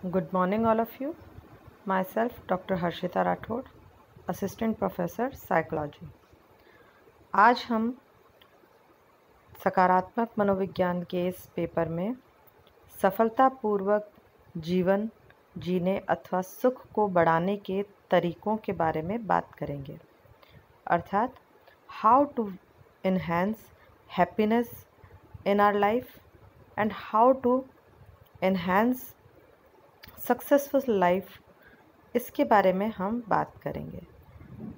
Good morning, all of you. Myself, Dr. Harshita Rathod, Assistant Professor, Psychology. आज हम सकारात्मक मनोविज्ञान के इस पेपर में सफलतापूर्वक जीवन जीने अथवा सुख को बढ़ाने के तरीकों के बारे में बात करेंगे, अर्थात how to enhance happiness in our life and how to enhance successful life, इसके बारे में हम बात करेंगे।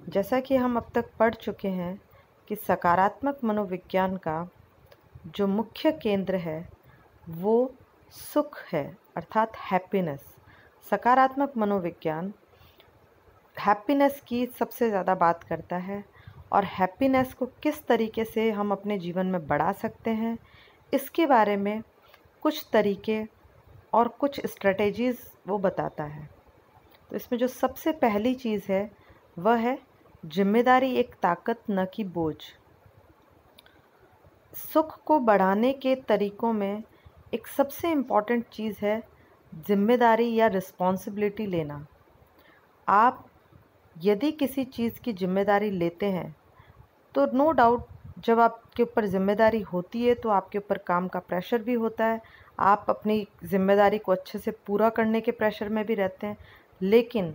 जैसा कि हम अब तक पढ़ चुके हैं कि सकारात्मक मनोविज्ञान का जो मुख्य केंद्र है वो सुख है, अर्थात हैप्पीनेस। सकारात्मक मनोविज्ञान हैप्पीनेस की सबसे ज़्यादा बात करता है और हैप्पीनेस को किस तरीके से हम अपने जीवन में बढ़ा सकते हैं, इसके बारे में कुछ तरीके और कुछ स्ट्रेटेजीज़ वो बताता है। तो इसमें जो सबसे पहली चीज़ है वह है जिम्मेदारी एक ताकत न कि बोझ। सुख को बढ़ाने के तरीकों में एक सबसे इम्पॉर्टेंट चीज़ है जिम्मेदारी या रिस्पॉन्सिबिलिटी लेना। आप यदि किसी चीज़ की जिम्मेदारी लेते हैं तो नो डाउट जब आपके ऊपर जिम्मेदारी होती है तो आपके ऊपर काम का प्रेशर भी होता है, आप अपनी जिम्मेदारी को अच्छे से पूरा करने के प्रेशर में भी रहते हैं। लेकिन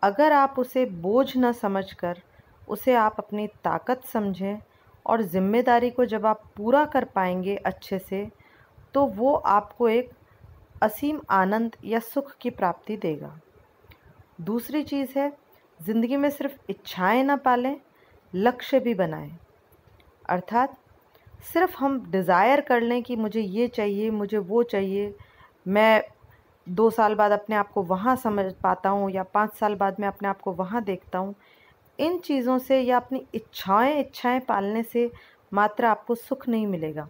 अगर आप उसे बोझ न समझकर उसे आप अपनी ताकत समझें और ज़िम्मेदारी को जब आप पूरा कर पाएंगे अच्छे से, तो वो आपको एक असीम आनंद या सुख की प्राप्ति देगा। दूसरी चीज़ है ज़िंदगी में सिर्फ इच्छाएं न पालें, लक्ष्य भी बनाएं। अर्थात सिर्फ हम डिज़ायर कर लें कि मुझे ये चाहिए, मुझे वो चाहिए, मैं 2 साल बाद अपने आप को वहाँ समझ पाता हूँ या 5 साल बाद मैं अपने आप को वहाँ देखता हूँ। इन चीज़ों से या अपनी इच्छाएं पालने से मात्र आपको सुख नहीं मिलेगा।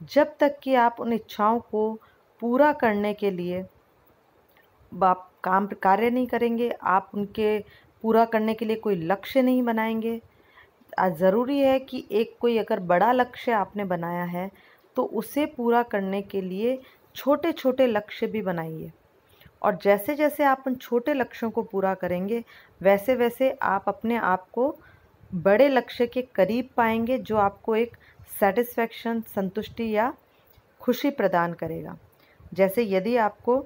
जब तक कि आप उन इच्छाओं को पूरा करने के लिए आप कार्य नहीं करेंगे, आप उनके पूरा करने के लिए कोई लक्ष्य नहीं बनाएंगे। ज़रूरी है कि कोई अगर बड़ा लक्ष्य आपने बनाया है तो उसे पूरा करने के लिए छोटे छोटे लक्ष्य भी बनाइए, और जैसे जैसे आप उन छोटे लक्ष्यों को पूरा करेंगे वैसे वैसे आप अपने आप को बड़े लक्ष्य के करीब पाएंगे, जो आपको एक सेटिस्फैक्शन, संतुष्टि या खुशी प्रदान करेगा। जैसे यदि आपको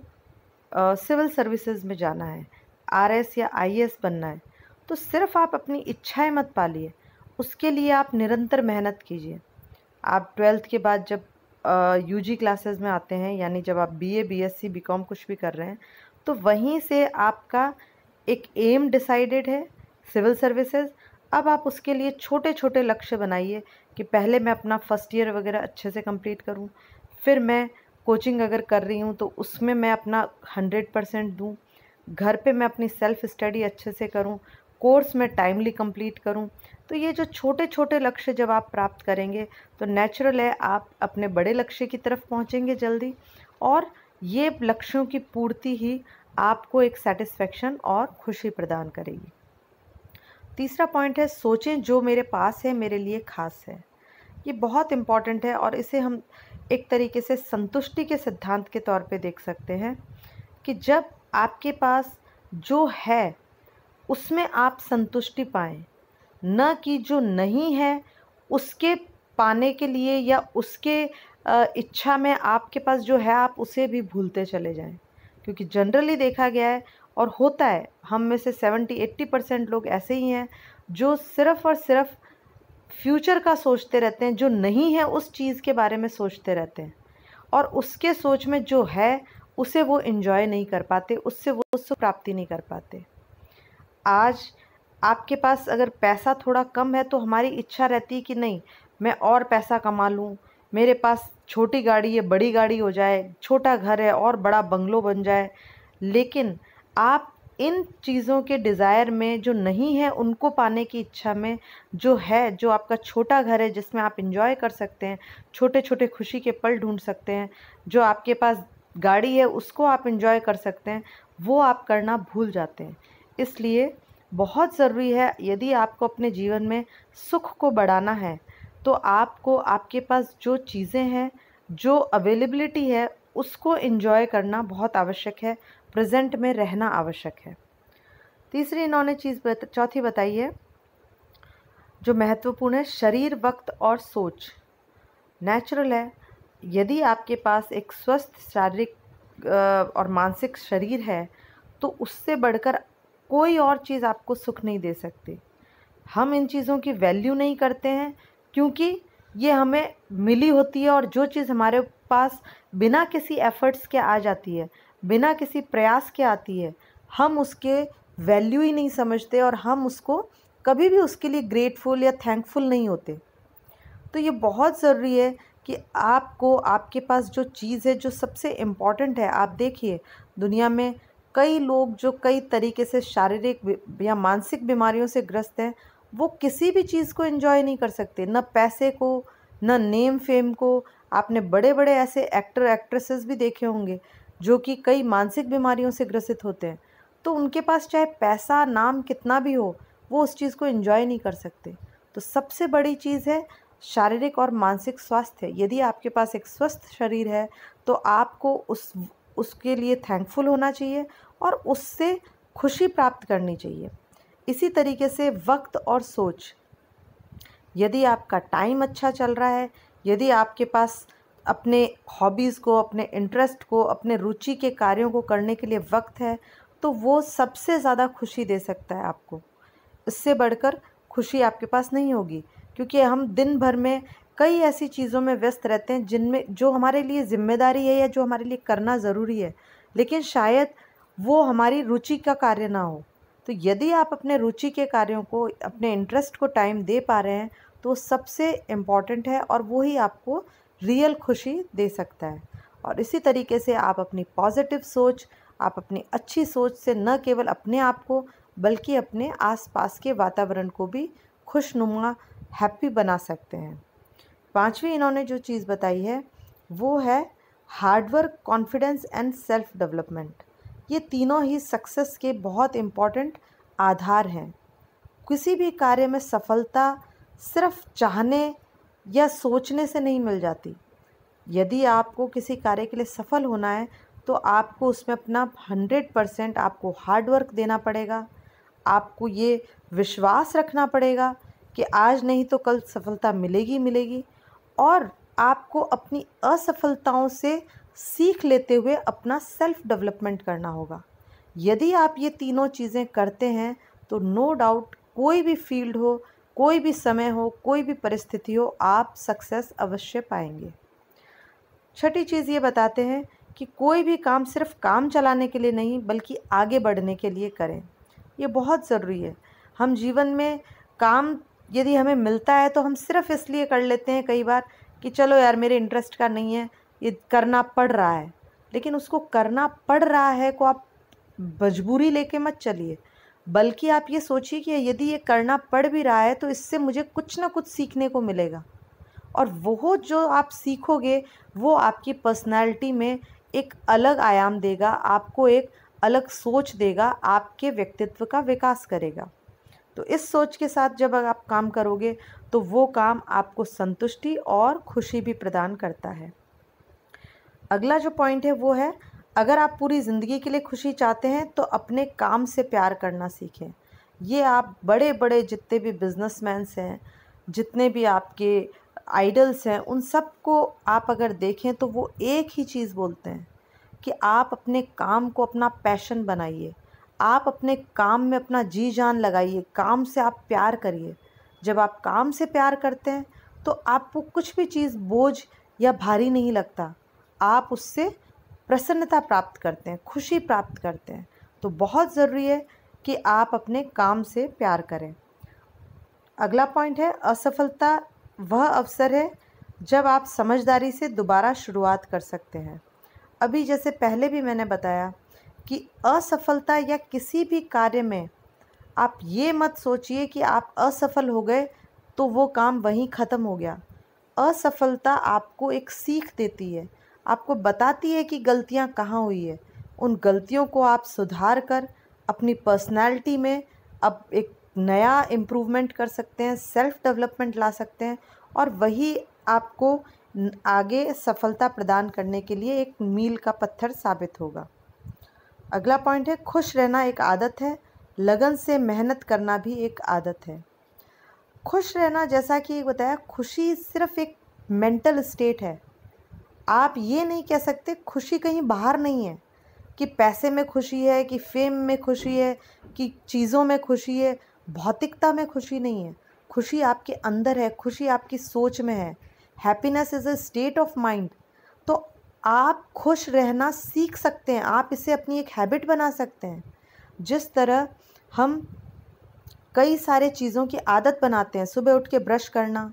सिविल सर्विसेज में जाना है, आरएस या आईएएस बनना है, तो सिर्फ आप अपनी इच्छाएं मत पालिए, उसके लिए आप निरंतर मेहनत कीजिए। आप 12th के बाद जब यूजी क्लासेस में आते हैं, यानी जब आप बीए, बीएससी, बीकॉम कुछ भी कर रहे हैं, तो वहीं से आपका एक एम डिसाइडेड है सिविल सर्विसेज। अब आप उसके लिए छोटे छोटे लक्ष्य बनाइए कि पहले मैं अपना फर्स्ट ईयर वगैरह अच्छे से कंप्लीट करूं, फिर मैं कोचिंग अगर कर रही हूं तो उसमें मैं अपना 100% दूं, घर पे मैं अपनी सेल्फ स्टडी अच्छे से करूं, कोर्स में टाइमली कंप्लीट करूं। तो ये जो छोटे छोटे लक्ष्य जब आप प्राप्त करेंगे तो नेचुरल है आप अपने बड़े लक्ष्य की तरफ पहुंचेंगे जल्दी, और ये लक्ष्यों की पूर्ति ही आपको एक सेटिस्फैक्शन और खुशी प्रदान करेगी। तीसरा पॉइंट है सोचें जो मेरे पास है मेरे लिए खास है। ये बहुत इम्पॉर्टेंट है और इसे हम एक तरीके से संतुष्टि के सिद्धांत के तौर पे देख सकते हैं कि जब आपके पास जो है उसमें आप संतुष्टि पाएं, न कि जो नहीं है उसके पाने के लिए या उसके इच्छा में आपके पास जो है आप उसे भी भूलते चले जाएं। क्योंकि जनरली देखा गया है और होता है, हम में से 70-80% लोग ऐसे ही हैं जो सिर्फ़ और सिर्फ फ्यूचर का सोचते रहते हैं, जो नहीं है उस चीज़ के बारे में सोचते रहते हैं, और उसके सोच में जो है उसे वो एंजॉय नहीं कर पाते, उससे वो सुख प्राप्ति नहीं कर पाते। आज आपके पास अगर पैसा थोड़ा कम है तो हमारी इच्छा रहती है कि नहीं, मैं और पैसा कमा लूँ, मेरे पास छोटी गाड़ी है बड़ी गाड़ी हो जाए, छोटा घर है और बड़ा बंगलो बन जाए। लेकिन आप इन चीज़ों के डिज़ायर में जो नहीं है उनको पाने की इच्छा में जो है, जो आपका छोटा घर है जिसमें आप एंजॉय कर सकते हैं, छोटे छोटे खुशी के पल ढूंढ सकते हैं, जो आपके पास गाड़ी है उसको आप एंजॉय कर सकते हैं, वो आप करना भूल जाते हैं। इसलिए बहुत ज़रूरी है, यदि आपको अपने जीवन में सुख को बढ़ाना है तो आपको आपके पास जो चीज़ें हैं, जो अवेलेबिलिटी है, उसको एंजॉय करना बहुत आवश्यक है, प्रेजेंट में रहना आवश्यक है। तीसरी इन्होंने चौथी बताई है जो महत्वपूर्ण है, शरीर, वक्त और सोच। नेचुरल है, यदि आपके पास एक स्वस्थ शारीरिक और मानसिक शरीर है तो उससे बढ़कर कोई और चीज़ आपको सुख नहीं दे सकती। हम इन चीज़ों की वैल्यू नहीं करते हैं क्योंकि ये हमें मिली होती है, और जो चीज़ हमारे पास बिना किसी एफर्ट्स के आ जाती है, बिना किसी प्रयास के आती है, हम उसके वैल्यू ही नहीं समझते और हम उसको कभी भी उसके लिए ग्रेटफुल या थैंकफुल नहीं होते। तो ये बहुत ज़रूरी है कि आपको आपके पास जो चीज़ है जो सबसे इम्पॉर्टेंट है। आप देखिए दुनिया में कई लोग जो कई तरीके से शारीरिक या मानसिक बीमारियों से ग्रस्त हैं, वो किसी भी चीज़ को एंजॉय नहीं कर सकते, न पैसे को, न नेम फेम को। आपने बड़े बड़े ऐसे एक्टर एक्ट्रेसेस भी देखे होंगे जो कि कई मानसिक बीमारियों से ग्रसित होते हैं, तो उनके पास चाहे पैसा नाम कितना भी हो, वो उस चीज़ को एंजॉय नहीं कर सकते। तो सबसे बड़ी चीज़ है शारीरिक और मानसिक स्वास्थ्य। यदि आपके पास एक स्वस्थ शरीर है तो आपको उसके लिए थैंकफुल होना चाहिए और उससे खुशी प्राप्त करनी चाहिए। इसी तरीके से वक्त और सोच, यदि आपका टाइम अच्छा चल रहा है, यदि आपके पास अपने हॉबीज़ को, अपने इंटरेस्ट को, अपने रुचि के कार्यों को करने के लिए वक्त है, तो वो सबसे ज़्यादा खुशी दे सकता है आपको। इससे बढ़कर खुशी आपके पास नहीं होगी, क्योंकि हम दिन भर में कई ऐसी चीज़ों में व्यस्त रहते हैं जिनमें जो हमारे लिए ज़िम्मेदारी है या जो हमारे लिए करना ज़रूरी है, लेकिन शायद वो हमारी रुचि का कार्य ना हो। तो यदि आप अपने रुचि के कार्यों को, अपने इंटरेस्ट को टाइम दे पा रहे हैं, तो सबसे इम्पॉर्टेंट है और वो ही आपको रियल खुशी दे सकता है। और इसी तरीके से आप अपनी पॉजिटिव सोच, आप अपनी अच्छी सोच से न केवल अपने आप को बल्कि अपने आसपास के वातावरण को भी खुशनुमा, हैप्पी बना सकते हैं। पांचवी इन्होंने जो चीज़ बताई है वो है hard work, confidence and self development. ये तीनों ही सक्सेस के बहुत इम्पॉर्टेंट आधार हैं। किसी भी कार्य में सफलता सिर्फ चाहने या सोचने से नहीं मिल जाती। यदि आपको किसी कार्य के लिए सफल होना है तो आपको उसमें अपना 100% आपको हार्डवर्क देना पड़ेगा। आपको ये विश्वास रखना पड़ेगा कि आज नहीं तो कल सफलता मिलेगी मिलेगी, और आपको अपनी असफलताओं से सीख लेते हुए अपना सेल्फ डेवलपमेंट करना होगा। यदि आप ये तीनों चीज़ें करते हैं तो नो डाउट कोई भी फील्ड हो, कोई भी समय हो, कोई भी परिस्थिति हो, आप सक्सेस अवश्य पाएंगे। छठी चीज़ ये बताते हैं कि कोई भी काम सिर्फ काम चलाने के लिए नहीं बल्कि आगे बढ़ने के लिए करें। ये बहुत ज़रूरी है। हम जीवन में काम यदि हमें मिलता है तो हम सिर्फ इसलिए कर लेते हैं कई बार कि चलो यार मेरे इंटरेस्ट का नहीं है, ये करना पड़ रहा है। लेकिन उसको करना पड़ रहा है को आप मजबूरी लेके मत चलिए, बल्कि आप ये सोचिए कि यदि ये करना पड़ भी रहा है तो इससे मुझे कुछ ना कुछ सीखने को मिलेगा, और वो जो आप सीखोगे वो आपकी पर्सनैलिटी में एक अलग आयाम देगा, आपको एक अलग सोच देगा, आपके व्यक्तित्व का विकास करेगा। तो इस सोच के साथ जब आप काम करोगे तो वो काम आपको संतुष्टि और खुशी भी प्रदान करता है। अगला जो पॉइंट है वो है, अगर आप पूरी ज़िंदगी के लिए खुशी चाहते हैं तो अपने काम से प्यार करना सीखें। ये आप बड़े बड़े जितने भी बिजनेसमैन्स हैं, जितने भी आपके आइडल्स हैं, उन सब को आप अगर देखें तो वो एक ही चीज़ बोलते हैं कि आप अपने काम को अपना पैशन बनाइए, आप अपने काम में अपना जी जान लगाइए, काम से आप प्यार करिए। जब आप काम से प्यार करते हैं तो आपको कुछ भी चीज़ बोझ या भारी नहीं लगता, आप उससे प्रसन्नता प्राप्त करते हैं, खुशी प्राप्त करते हैं। तो बहुत ज़रूरी है कि आप अपने काम से प्यार करें। अगला पॉइंट है, असफलता वह अवसर है जब आप समझदारी से दोबारा शुरुआत कर सकते हैं। अभी जैसे पहले भी मैंने बताया कि असफलता या किसी भी कार्य में आप ये मत सोचिए कि आप असफल हो गए तो वो काम वहीं ख़त्म हो गया। असफलता आपको एक सीख देती है, आपको बताती है कि गलतियाँ कहाँ हुई है। उन गलतियों को आप सुधार कर अपनी पर्सनैलिटी में अब एक नया इम्प्रूवमेंट कर सकते हैं, सेल्फ डेवलपमेंट ला सकते हैं, और वही आपको आगे सफलता प्रदान करने के लिए एक मील का पत्थर साबित होगा। अगला पॉइंट है, खुश रहना एक आदत है, लगन से मेहनत करना भी एक आदत है। खुश रहना, जैसा कि बताया, खुशी सिर्फ एक मेंटल स्टेट है। आप ये नहीं कह सकते खुशी कहीं बाहर नहीं है, कि पैसे में खुशी है, कि फेम में खुशी है, कि चीज़ों में खुशी है, भौतिकता में खुशी नहीं है। खुशी आपके अंदर है, खुशी आपकी सोच में है। Happiness is a state of mind. तो आप खुश रहना सीख सकते हैं, आप इसे अपनी एक हैबिट बना सकते हैं। जिस तरह हम कई सारे चीज़ों की आदत बनाते हैं, सुबह उठ के ब्रश करना,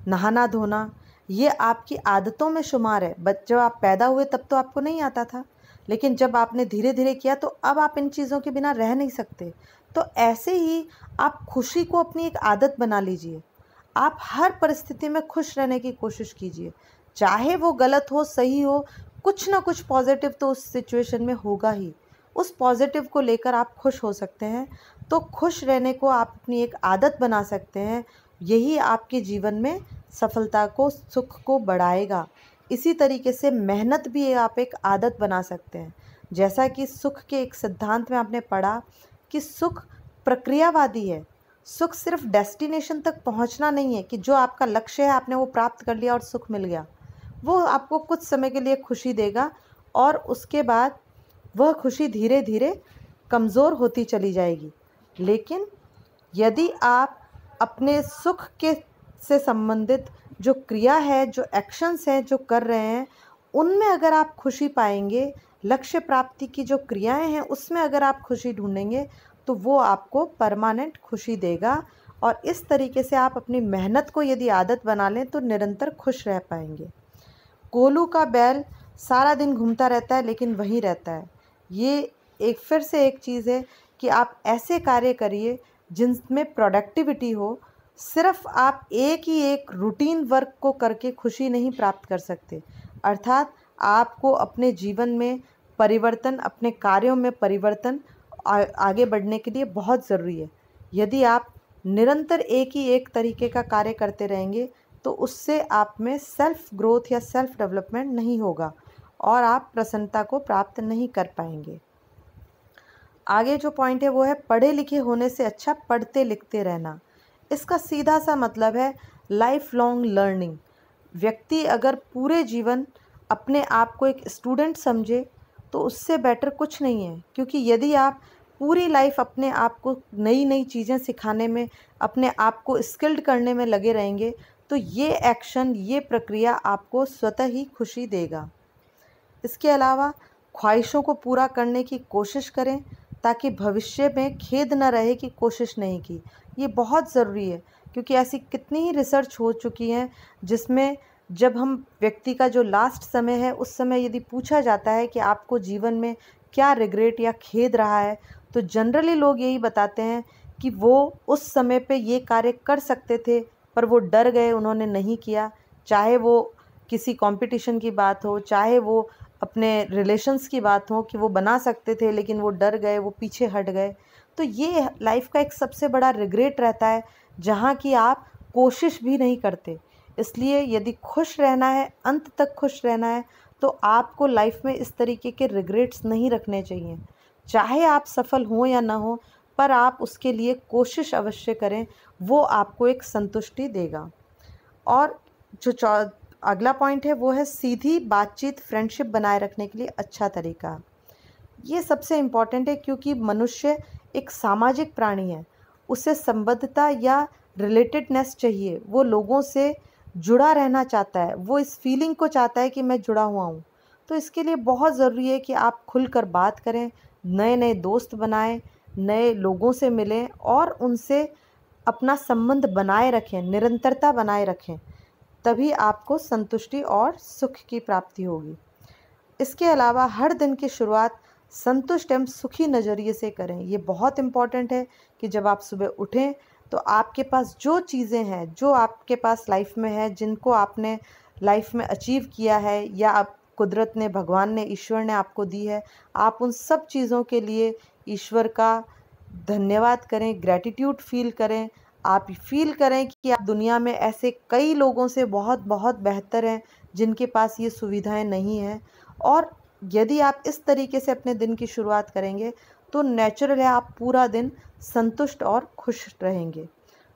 नहाना धोना, ये आपकी आदतों में शुमार है। जब आप पैदा हुए तब तो आपको नहीं आता था, लेकिन जब आपने धीरे धीरे किया तो अब आप इन चीज़ों के बिना रह नहीं सकते। तो ऐसे ही आप खुशी को अपनी एक आदत बना लीजिए। आप हर परिस्थिति में खुश रहने की कोशिश कीजिए, चाहे वो गलत हो सही हो, कुछ ना कुछ पॉजिटिव तो उस सिचुएशन में होगा ही। उस पॉजिटिव को लेकर आप खुश हो सकते हैं। तो खुश रहने को आप अपनी एक आदत बना सकते हैं। यही आपके जीवन में सफलता को, सुख को बढ़ाएगा। इसी तरीके से मेहनत भी आप एक आदत बना सकते हैं। जैसा कि सुख के एक सिद्धांत में आपने पढ़ा कि सुख प्रक्रियावादी है। सुख सिर्फ डेस्टिनेशन तक पहुंचना नहीं है, कि जो आपका लक्ष्य है आपने वो प्राप्त कर लिया और सुख मिल गया। वो आपको कुछ समय के लिए खुशी देगा और उसके बाद वह खुशी धीरे धीरे कमज़ोर होती चली जाएगी। लेकिन यदि आप अपने सुख के से संबंधित जो क्रिया है, जो एक्शंस हैं, जो कर रहे हैं, उनमें अगर आप खुशी पाएंगे, लक्ष्य प्राप्ति की जो क्रियाएं हैं उसमें अगर आप खुशी ढूंढेंगे, तो वो आपको परमानेंट खुशी देगा। और इस तरीके से आप अपनी मेहनत को यदि आदत बना लें तो निरंतर खुश रह पाएंगे। कोल्हू का बैल सारा दिन घूमता रहता है लेकिन वहीं रहता है। ये एक फिर से एक चीज़ है कि आप ऐसे कार्य करिए जिनमें प्रोडक्टिविटी हो। सिर्फ आप एक ही एक रूटीन वर्क को करके खुशी नहीं प्राप्त कर सकते। अर्थात आपको अपने जीवन में परिवर्तन, अपने कार्यों में परिवर्तन आगे बढ़ने के लिए बहुत ज़रूरी है। यदि आप निरंतर एक ही एक तरीके का कार्य करते रहेंगे तो उससे आप में सेल्फ ग्रोथ या सेल्फ डेवलपमेंट नहीं होगा और आप प्रसन्नता को प्राप्त नहीं कर पाएंगे। आगे जो पॉइंट है वो है, पढ़े लिखे होने से अच्छा पढ़ते लिखते रहना। इसका सीधा सा मतलब है लाइफ लॉन्ग लर्निंग। व्यक्ति अगर पूरे जीवन अपने आप को एक स्टूडेंट समझे तो उससे बेटर कुछ नहीं है। क्योंकि यदि आप पूरी लाइफ अपने आप को नई नई चीज़ें सिखाने में, अपने आप को स्किल्ड करने में लगे रहेंगे, तो ये एक्शन, ये प्रक्रिया आपको स्वतः ही खुशी देगा। इसके अलावा ख्वाहिशों को पूरा करने की कोशिश करें ताकि भविष्य में खेद न रहे कि कोशिश नहीं की। ये बहुत ज़रूरी है, क्योंकि ऐसी कितनी ही रिसर्च हो चुकी हैं जिसमें जब हम व्यक्ति का जो लास्ट समय है उस समय यदि पूछा जाता है कि आपको जीवन में क्या रिग्रेट या खेद रहा है, तो जनरली लोग यही बताते हैं कि वो उस समय पे ये कार्य कर सकते थे पर वो डर गए, उन्होंने नहीं किया। चाहे वो किसी कंपटीशन की बात हो, चाहे वो अपने रिलेशंस की बात हो कि वो बना सकते थे लेकिन वो डर गए, वो पीछे हट गए। तो ये लाइफ का एक सबसे बड़ा रिग्रेट रहता है जहाँ की आप कोशिश भी नहीं करते। इसलिए यदि खुश रहना है, अंत तक खुश रहना है, तो आपको लाइफ में इस तरीके के रिग्रेट्स नहीं रखने चाहिए। चाहे आप सफल हों या ना हो, पर आप उसके लिए कोशिश अवश्य करें, वो आपको एक संतुष्टि देगा। और जो अगला पॉइंट है वो है सीधी बातचीत, फ्रेंडशिप बनाए रखने के लिए अच्छा तरीका। ये सबसे इम्पॉर्टेंट है क्योंकि मनुष्य एक सामाजिक प्राणी है। उसे संबद्धता या रिलेटेडनेस चाहिए, वो लोगों से जुड़ा रहना चाहता है, वो इस फीलिंग को चाहता है कि मैं जुड़ा हुआ हूँ। तो इसके लिए बहुत ज़रूरी है कि आप खुलकर बात करें, नए नए दोस्त बनाएं, नए लोगों से मिलें और उनसे अपना संबंध बनाए रखें, निरंतरता बनाए रखें। तभी आपको संतुष्टि और सुख की प्राप्ति होगी। इसके अलावा हर दिन की शुरुआत संतुष्ट एवं सुखी नज़रिए से करें। ये बहुत इम्पॉर्टेंट है कि जब आप सुबह उठें तो आपके पास जो चीज़ें हैं, जो आपके पास लाइफ में है, जिनको आपने लाइफ में अचीव किया है या आप कुदरत ने, भगवान ने, ईश्वर ने आपको दी है, आप उन सब चीज़ों के लिए ईश्वर का धन्यवाद करें, ग्रैटिट्यूड फील करें। आप फील करें कि आप दुनिया में ऐसे कई लोगों से बहुत बहुत बेहतर हैं जिनके पास ये सुविधाएं नहीं हैं। और यदि आप इस तरीके से अपने दिन की शुरुआत करेंगे तो नेचुरल है आप पूरा दिन संतुष्ट और खुश रहेंगे।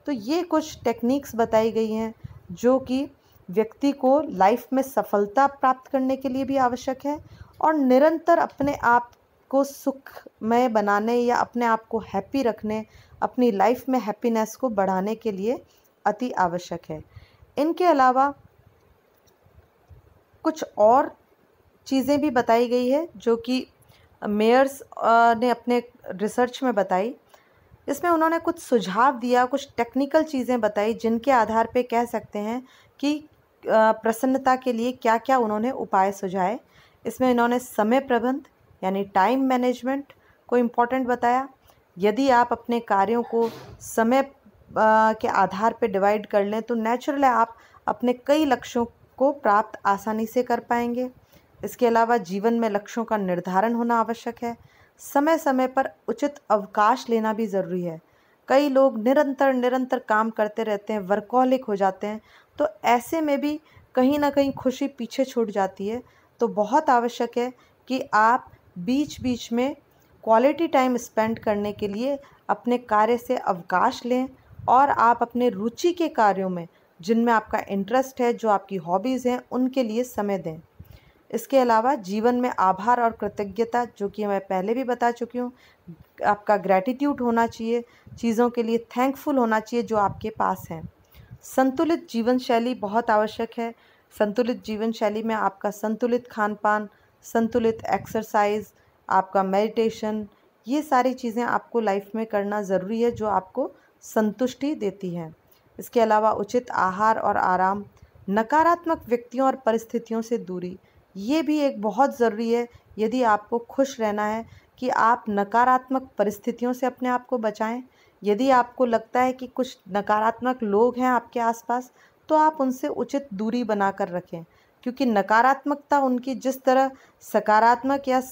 तो ये कुछ टेक्निक्स बताई गई हैं जो कि व्यक्ति को लाइफ में सफलता प्राप्त करने के लिए भी आवश्यक है और निरंतर अपने आप को सुखमय बनाने या अपने आप को हैप्पी रखने, अपनी लाइफ में हैप्पीनेस को बढ़ाने के लिए अति आवश्यक है। इनके अलावा कुछ और चीज़ें भी बताई गई है जो कि मेयर्स ने अपने रिसर्च में बताई। इसमें उन्होंने कुछ सुझाव दिया, कुछ टेक्निकल चीज़ें बताई जिनके आधार पे कह सकते हैं कि प्रसन्नता के लिए क्या क्या उन्होंने उपाय सुझाए। इसमें इन्होंने समय प्रबंध यानी टाइम मैनेजमेंट को इम्पोर्टेंट बताया। यदि आप अपने कार्यों को समय के आधार पे डिवाइड कर लें तो नेचुरल है आप अपने कई लक्ष्यों को प्राप्त आसानी से कर पाएंगे। इसके अलावा जीवन में लक्ष्यों का निर्धारण होना आवश्यक है। समय समय पर उचित अवकाश लेना भी ज़रूरी है। कई लोग निरंतर काम करते रहते हैं, वर्कहोलिक हो जाते हैं, तो ऐसे में भी कहीं ना कहीं खुशी पीछे छूट जाती है। तो बहुत आवश्यक है कि आप बीच बीच में क्वालिटी टाइम स्पेंड करने के लिए अपने कार्य से अवकाश लें और आप अपने रुचि के कार्यों में जिनमें आपका इंटरेस्ट है, जो आपकी हॉबीज़ हैं, उनके लिए समय दें। इसके अलावा जीवन में आभार और कृतज्ञता, जो कि मैं पहले भी बता चुकी हूँ, आपका ग्रैटिट्यूड होना चाहिए, चीज़ों के लिए थैंकफुल होना चाहिए जो आपके पास हैं। संतुलित जीवन शैली बहुत आवश्यक है। संतुलित जीवन शैली में आपका संतुलित खान पान, संतुलित एक्सरसाइज, आपका मेडिटेशन, ये सारी चीज़ें आपको लाइफ में करना ज़रूरी है जो आपको संतुष्टि देती हैं। इसके अलावा उचित आहार और आराम, नकारात्मक व्यक्तियों और परिस्थितियों से दूरी, ये भी एक बहुत ज़रूरी है यदि आपको खुश रहना है कि आप नकारात्मक परिस्थितियों से अपने आप को बचाएं। यदि आपको लगता है कि कुछ नकारात्मक लोग हैं आपके आसपास तो आप उनसे उचित दूरी बनाकर रखें, क्योंकि नकारात्मकता उनकी जिस तरह सकारात्मक या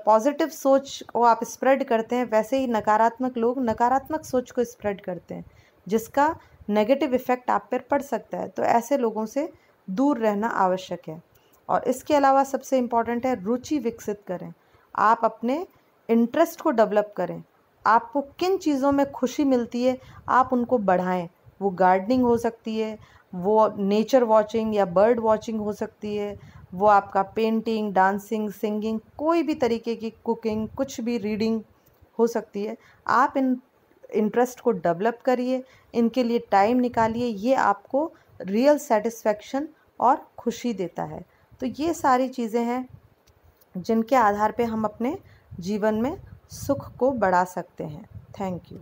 पॉजिटिव सोच को आप स्प्रेड करते हैं, वैसे ही नकारात्मक लोग नकारात्मक सोच को स्प्रेड करते हैं जिसका नेगेटिव इफ़ेक्ट आप पर पड़ सकता है। तो ऐसे लोगों से दूर रहना आवश्यक है। और इसके अलावा सबसे इम्पॉर्टेंट है रुचि विकसित करें। आप अपने इंटरेस्ट को डेवलप करें। आपको किन चीज़ों में खुशी मिलती है आप उनको बढ़ाएं। वो गार्डनिंग हो सकती है, वो नेचर वॉचिंग या बर्ड वॉचिंग हो सकती है, वो आपका पेंटिंग, डांसिंग, सिंगिंग, कोई भी तरीके की कुकिंग, कुछ भी, रीडिंग हो सकती है। आप इन इंटरेस्ट को डेवलप करिए, इनके लिए टाइम निकालिए। ये आपको रियल सेटिस्फैक्शन और खुशी देता है। तो ये सारी चीज़ें हैं जिनके आधार पे हम अपने जीवन में सुख को बढ़ा सकते हैं। Thank you.